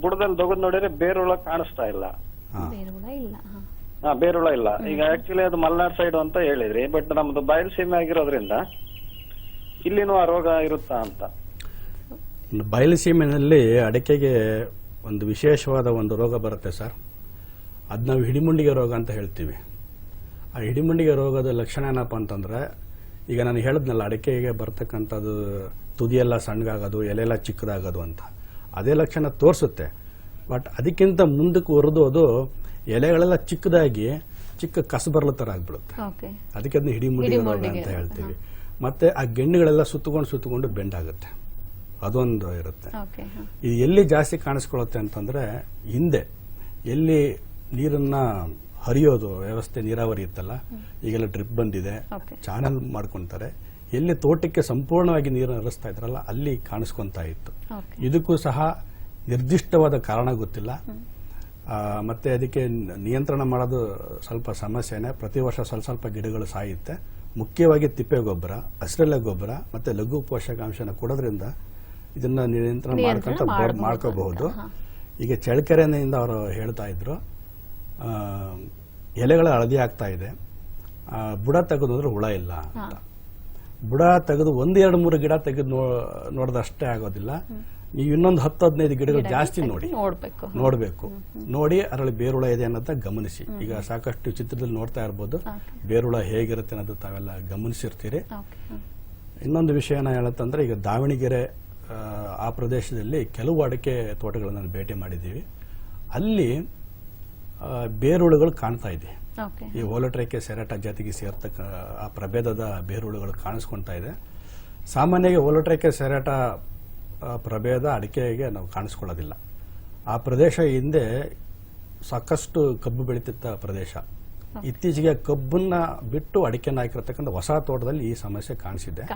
ಬುಡದಲ್ಲಿ ದೊಗದ್ ನೋಡಿದ್ರೆ ಬೇರುಳ ಕಾಣಿಸ್ತಾ ಇಲ್ಲ. ಬೇರುಹುಳ ಇಲ್ಲ. ಬೇರುಳ ಇಲ್ಲ. ಈಗ ಆಕ್ಚುಲಿ ಅದು ಮಲ್ನಾಡ್ ಸೈಡ್ ಅಂತ ಹೇಳಿದ್ರಿ, ಬಟ್ ನಮ್ದು ಬಯಲು ಸೀಮೆ ಆಗಿರೋದ್ರಿಂದ ಇಲ್ಲಿನೂ ಆ ರೋಗ ಇರುತ್ತಾ ಅಂತ. ಬಯಲುಸೀಮೆನಲ್ಲಿ ಅಡಿಕೆಗೆ ಒಂದು ವಿಶೇಷವಾದ ಒಂದು ರೋಗ ಬರುತ್ತೆ ಸರ್. ಅದು ನಾವು ಹಿಡಿಮುಂಡಿಗೆ ರೋಗ ಅಂತ ಹೇಳ್ತೀವಿ. ಆ ಹಿಡಿಮುಂಡಿಗೆ ರೋಗದ ಲಕ್ಷಣ ಏನಪ್ಪ ಅಂತಂದ್ರೆ, ಈಗ ನಾನು ಹೇಳಿದ್ನಲ್ಲ, ಅಡಿಕೆಗೆ ಬರ್ತಕ್ಕಂಥದ್ದು ತುದಿಯೆಲ್ಲ ಸಣ್ಣಗಾಗೋದು, ಎಲೆಲ್ಲ ಚಿಕ್ಕದಾಗೋದು ಅಂತ, ಅದೇ ಲಕ್ಷಣ ತೋರಿಸುತ್ತೆ. ಬಟ್ ಅದಕ್ಕಿಂತ ಮುಂದಕ್ಕೆ ಹೊರದು ಅದು ಎಲೆಗಳೆಲ್ಲ ಚಿಕ್ಕದಾಗಿ ಚಿಕ್ಕ ಕಸಬರ್ಲ ತರ ಆಗ್ಬಿಡುತ್ತೆ. ಅದಕ್ಕೆ ಅದನ್ನ ಹಿಡಿಮುಂಡಿಗೆ ರೋಗ ಅಂತ ಹೇಳ್ತೀವಿ. ಮತ್ತೆ ಆ ಗೆಣ್ಣುಗಳೆಲ್ಲ ಸುತ್ತಕೊಂಡು ಬೆಂಡಾಗುತ್ತೆ, ಅದೊಂದು ಇರುತ್ತೆ. ಇದು ಎಲ್ಲಿ ಜಾಸ್ತಿ ಕಾಣಿಸ್ಕೊಳ್ಳುತ್ತೆ ಅಂತಂದ್ರೆ, ಹಿಂದೆ ಎಲ್ಲಿ ನೀರನ್ನ ಹರಿಯೋದು ವ್ಯವಸ್ಥೆ, ನೀರಾವರಿ ಇತ್ತಲ್ಲ, ಈಗೆಲ್ಲ ಡ್ರಿಪ್ ಬಂದಿದೆ, ಚಾನಲ್ ಮಾಡ್ಕೊಂತಾರೆ, ಎಲ್ಲಿ ತೋಟಕ್ಕೆ ಸಂಪೂರ್ಣವಾಗಿ ನೀರನ್ನು ಹರಿಸ್ತಾ ಇದ್ರಲ್ಲ ಅಲ್ಲಿ ಕಾಣಿಸ್ಕೊಂತಾ ಇತ್ತು. ಇದಕ್ಕೂ ಸಹ ನಿರ್ದಿಷ್ಟವಾದ ಕಾರಣ ಗೊತ್ತಿಲ್ಲ. ಮತ್ತೆ ಅದಕ್ಕೆ ನಿಯಂತ್ರಣ ಮಾಡೋದು ಸ್ವಲ್ಪ ಸಮಸ್ಯೆನೆ. ಪ್ರತಿ ವರ್ಷ ಸ್ವಲ್ಪ ಗಿಡಗಳು ಸಾಯುತ್ತೆ. ಮುಖ್ಯವಾಗಿ ತಿಪ್ಪೆ ಗೊಬ್ಬರ, ಹಸಿರೆಲೆ ಗೊಬ್ಬರ ಮತ್ತೆ ಲಘು ಪೋಷಕಾಂಶನ ಕೊಡೋದ್ರಿಂದ ಇದನ್ನ ನಿಯಂತ್ರಣ ಮಾಡ್ಕೋಬಹುದು. ಈಗ ಚಳ್ಳಕೆರೆಯಿಂದ ಅವರು ಹೇಳ್ತಾ ಇದ್ರು, ಎಲೆಗಳ ಹಳದಿ ಆಗ್ತಾ ಇದೆ, ಬುಡ ತೆಗೆದ್ರೆ ಹುಳ ಇಲ್ಲ ಅಂತ. ಬುಡ ತೆಗೆದು 1-2-3 ಗಿಡ ತೆಗೆದು ನೋಡಿದಷ್ಟೇ ಆಗೋದಿಲ್ಲ. ನೀವು ಇನ್ನೊಂದು 10-15 ಗಿಡಗಳು ಜಾಸ್ತಿ ನೋಡ್ಬೇಕು. ನೋಡಿ ಅದರಲ್ಲಿ ಬೇರುಳ ಇದೆ ಅನ್ನೋದ ಗಮನಿಸಿ. ಈಗ ಸಾಕಷ್ಟು ಚಿತ್ರದಲ್ಲಿ ನೋಡ್ತಾ ಇರ್ಬೋದು, ಬೇರುಳ ಹೇಗಿರುತ್ತೆ ಅನ್ನೋದು ತಾವೆಲ್ಲ ಗಮನಿಸಿರ್ತೀರಿ. ಇನ್ನೊಂದು ವಿಷಯನ ಹೇಳತ್ತಂದ್ರೆ, ಈಗ ದಾವಣಗೆರೆ ಆ ಪ್ರದೇಶದಲ್ಲಿ ಕೆಲವು ಅಡಿಕೆ ತೋಟಗಳನ್ನು ಭೇಟಿ ಮಾಡಿದ್ದೀವಿ. ಅಲ್ಲಿ ಬೇರುಳುಗಳು ಕಾಣ್ತಾ ಇದೆ. ಈ ಓಲೋಟ್ರೈಕೆ ಸೆರಾಟಾ ಜಾತಿಗೆ ಸೇರ್ತಕ್ಕ ಆ ಪ್ರಭೇದದ ಬೇರುಳುಗಳು ಕಾಣಿಸ್ಕೊಳ್ತಾ ಇದೆ. ಸಾಮಾನ್ಯವಾಗಿ ಓಲೋಟ್ರೈಕೆ ಸೆರಾಟಾ ಪ್ರಭೇದ ಅಡಿಕೆಗೆ ನಾವು ಕಾಣಿಸ್ಕೊಳ್ಳೋದಿಲ್ಲ. ಆ ಪ್ರದೇಶ ಹಿಂದೆ ಸಾಕಷ್ಟು ಕಬ್ಬು ಬೆಳೀತಿದ್ದ ಪ್ರದೇಶ. ಇತ್ತೀಚೆಗೆ ಕಬ್ಬನ್ನ ಬಿಟ್ಟು ಅಡಿಕೆನ ಹಾಕಿರತಕ್ಕಂಥ ಹೊಸ ತೋಟದಲ್ಲಿ ಈ ಸಮಸ್ಯೆ ಕಾಣಿಸಿದೆ.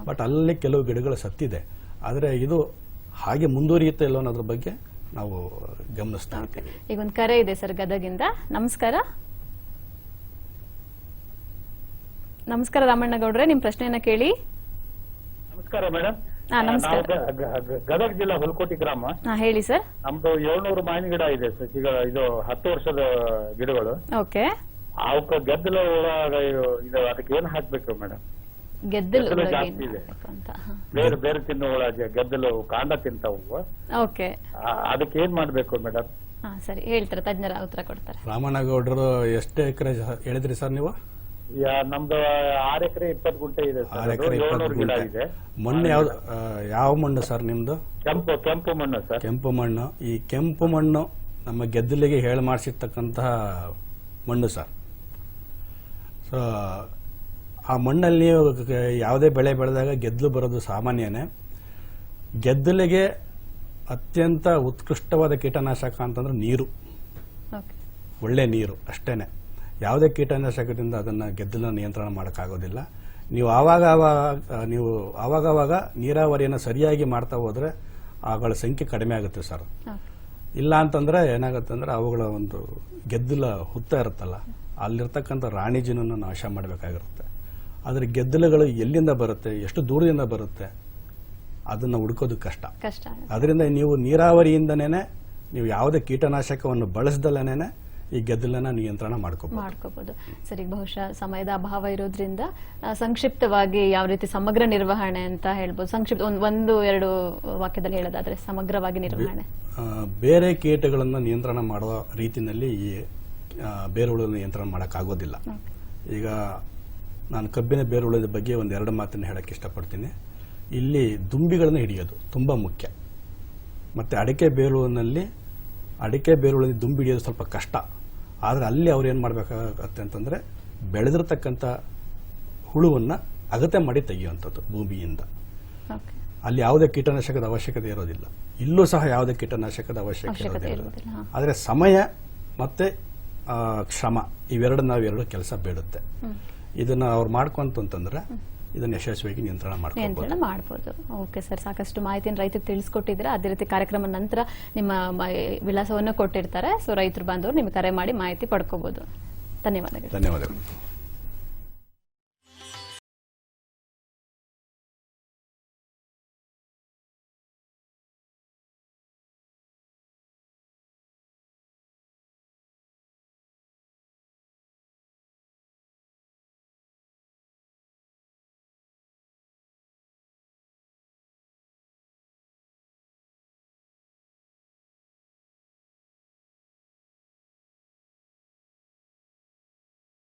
ಬಟ್ ಅಲ್ಲಿ ಕೆಲವು ಗಿಡಗಳು ಸತ್ತಿದೆ. ಆದರೆ ಇದು ಹಾಗೆ ಮುಂದುವರಿಯುತ್ತೆ ಇಲ್ಲೋ ಅನ್ನೋದ್ರ ಬಗ್ಗೆ ನಾವು ಗಮನಿಸ್ತಾ ಇರ್ತೀವಿ. ಈಗ ಒಂದು ಕರೆ ಇದೆ ಸರ್ ಗದಗಿಂದ. ನಮಸ್ಕಾರ. ನಮಸ್ಕಾರ ರಾಮಣ್ಣಗೌಡ್ರೆ, ನಿಮ್ ಪ್ರಶ್ನೆಯನ್ನ ಕೇಳಿ. ನಮಸ್ಕಾರ ಮೇಡಮ್. ನಮಸ್ಕಾರ. ಗದಗ ಜಿಲ್ಲಾ ಹುಲ್ಕೋಟಿ ಗ್ರಾಮ. ಹೇಳಿ ಸರ್. ನಮ್ದು 700 ಮಾವಿನ ಗಿಡ ಇದೆ ಸರ್. ಈಗ ಇದು 10 ವರ್ಷದ ಗಿಡಗಳು. ಓಕೆ. ಅವಕ್ಕೆ ಗೆದ್ದಲ ಇದು ಅದಕ್ಕೆ ಏನ್ ಹಾಕ್ಬೇಕು ಮೇಡಮ್? ಗೆದ್ದಲು ಜಾಸ್ತಿ ಇದೆ, ಬೇರೆ ತಿನ್ನೋ ಹುಳ, ಗೆದ್ದಲು ಕಾಂಡ ತಿಂತಾವು. ಓಕೆ. ಅದಕ್ಕೆ ಏನ್ ಮಾಡ್ಬೇಕು ಮೇಡಮ್? ಸರಿ, ಹೇಳ್ತಾರೆ, ತಜ್ಞರ ಉತ್ತರ ಕೊಡ್ತಾರೆ. ರಾಮಣ್ಣಗೌಡರು ಎಷ್ಟು ಎಕರೆ ಹೇಳಿದ್ರಿ ಸರ್ ನೀವು? ನಮ್ದು 6 ಎಕರೆ 20 ಗುಂಟೆ ಇದೆ ಸರ್. 6 ಎಕರೆ 20 ಗಿಡ ಗುಂಟೆ ಇದೆ. ಮಣ್ಣು ಯಾವ ಮಣ್ಣು ಸರ್ ನಿಮ್ದು? ಕೆಂಪು ಮಣ್ಣು ಸರ್. ಕೆಂಪು ಮಣ್ಣು. ಈ ಕೆಂಪು ಮಣ್ಣು ನಮ್ಮ ಗೆದ್ದಲಿಗೆ ಹೇಳಿ ಮಾಡಿಸಿರ್ತಕ್ಕಂತಹ ಮಣ್ಣು ಸರ್. ಸೊ ಆ ಮಣ್ಣಲ್ಲಿ ಯಾವುದೇ ಬೆಳೆ ಬೆಳೆದಾಗ ಗೆದ್ದಲು ಬರೋದು ಸಾಮಾನ್ಯನೇ. ಗೆದ್ದಲಿಗೆ ಅತ್ಯಂತ ಉತ್ಕೃಷ್ಟವಾದ ಕೀಟನಾಶಕ ಅಂತಂದ್ರೆ ನೀರು, ಒಳ್ಳೆ ನೀರು ಅಷ್ಟೇನೆ. ಯಾವುದೇ ಕೀಟನಾಶಕದಿಂದ ಅದನ್ನ ಗೆದ್ದಲನ್ನ ನಿಯಂತ್ರಣ ಮಾಡೋಕ್ಕಾಗೋದಿಲ್ಲ. ನೀವು ಆವಾಗವಾಗ ನೀರಾವರಿಯನ್ನು ಸರಿಯಾಗಿ ಮಾಡ್ತಾ ಹೋದ್ರೆ ಅವುಗಳ ಸಂಖ್ಯೆ ಕಡಿಮೆ ಆಗುತ್ತೆ ಸರ್. ಇಲ್ಲ ಅಂತಂದ್ರೆ ಏನಾಗುತ್ತೆ ಅಂದ್ರೆ ಅವುಗಳ ಒಂದು ಗೆದ್ದಲ ಹುತ್ತ ಇರುತ್ತಲ್ಲ, ಅಲ್ಲಿರ್ತಕ್ಕಂಥ ರಾಣಿ ಜೀನನ್ನು ನಾಶ ಮಾಡಬೇಕಾಗಿರುತ್ತೆ. ಆದ್ರೆ ಗೆದ್ದಲುಗಳು ಎಲ್ಲಿಂದ ಬರುತ್ತೆ, ಎಷ್ಟು ದೂರದಿಂದ ಬರುತ್ತೆ, ಅದನ್ನ ಹುಡುಕೋದು ಕಷ್ಟ. ಅದರಿಂದ ನೀವು ನೀರಾವರಿಯಿಂದನೇ ನೀವು ಯಾವುದೇ ಕೀಟನಾಶಕವನ್ನು ಬಳಸದಲ್ಲೇ ಈ ಗೆದ್ದಲನ್ನ ನಿಯಂತ್ರಣ ಮಾಡ್ಕೋಬಹುದು. ಸರಿ, ಬಹುಶಃ ಸಮಯದ ಅಭಾವ ಇರೋದ್ರಿಂದ ಸಂಕ್ಷಿಪ್ತವಾಗಿ ಯಾವ ರೀತಿ ಸಮಗ್ರ ನಿರ್ವಹಣೆ ಅಂತ ಹೇಳ್ಬೋದು. ಸಂಕ್ಷಿಪ್ತ 1-2 ವಾಕ್ಯದಲ್ಲಿ ಹೇಳೋದಾದ್ರೆ ಸಮಗ್ರವಾಗಿ ನಿರ್ವಹಣೆ. ಬೇರೆ ಕೀಟಗಳನ್ನ ನಿಯಂತ್ರಣ ಮಾಡುವ ರೀತಿಯಲ್ಲಿ ಈ ಬೇರುಹುಳ ನಿಯಂತ್ರಣ ಮಾಡೋಕ್ಕಾಗೋದಿಲ್ಲ. ಈಗ ನಾನು ಕಬ್ಬಿನ ಬೇರುಹುಳದ ಬಗ್ಗೆ 1-2 ಮಾತನ್ನು ಹೇಳಕ್ಕೆ ಇಷ್ಟಪಡ್ತೀನಿ. ಇಲ್ಲಿ ದುಂಬಿಗಳನ್ನು ಹಿಡಿಯೋದು ತುಂಬಾ ಮುಖ್ಯ. ಮತ್ತೆ ಅಡಿಕೆ ಬೇರುಳಿನಲ್ಲಿ ದುಂಬಿ ಹಿಡಿಯೋದು ಸ್ವಲ್ಪ ಕಷ್ಟ. ಆದ್ರೆ ಅಲ್ಲಿ ಅವ್ರು ಏನ್ ಮಾಡ್ಬೇಕಾಗತ್ತೆ ಅಂತಂದ್ರೆ, ಬೆಳೆದಿರ್ತಕ್ಕಂಥ ಹುಳುವನ್ನ ಅಗತ್ಯ ಮಾಡಿ ತೆಗೆಯುವಂಥದ್ದು ಭೂಮಿಯಿಂದ. ಅಲ್ಲಿ ಯಾವುದೇ ಕೀಟನಾಶಕದ ಅವಶ್ಯಕತೆ ಇರೋದಿಲ್ಲ. ಇಲ್ಲೂ ಸಹ ಯಾವುದೇ ಕೀಟನಾಶಕದ ಅವಶ್ಯಕತೆ ಇರೋದಿಲ್ಲ. ಆದ್ರೆ ಸಮಯ ಮತ್ತೆ ಶ್ರಮ ಇವೆರಡು ಕೆಲಸ ಬೇಡುತ್ತೆ. ಇದನ್ನ ಅವ್ರು ಮಾಡ್ಕೊಂತಂದ್ರೆ ಇದನ್ನ ಯಶಸ್ವಿಯಾಗಿ ನಿಯಂತ್ರಣ ಮಾಡಬಹುದು. ಓಕೆ ಸರ್, ಸಾಕಷ್ಟು ಮಾಹಿತಿಯನ್ನು ರೈತರಿಗೆ ತಿಳಿಸ್ಕೊಟ್ಟಿದ್ರೆ. ಅದೇ ರೀತಿ ಕಾರ್ಯಕ್ರಮ ನಂತರ ನಿಮ್ಮ ವಿಳಾಸವನ್ನು ಕೊಟ್ಟಿರ್ತಾರೆ. ಸೊ ರೈತರು ಬಾಂಧವರು ನಿಮಗೆ ಕರೆ ಮಾಡಿ ಮಾಹಿತಿ ಪಡ್ಕೋಬಹುದು. ಧನ್ಯವಾದಗಳು.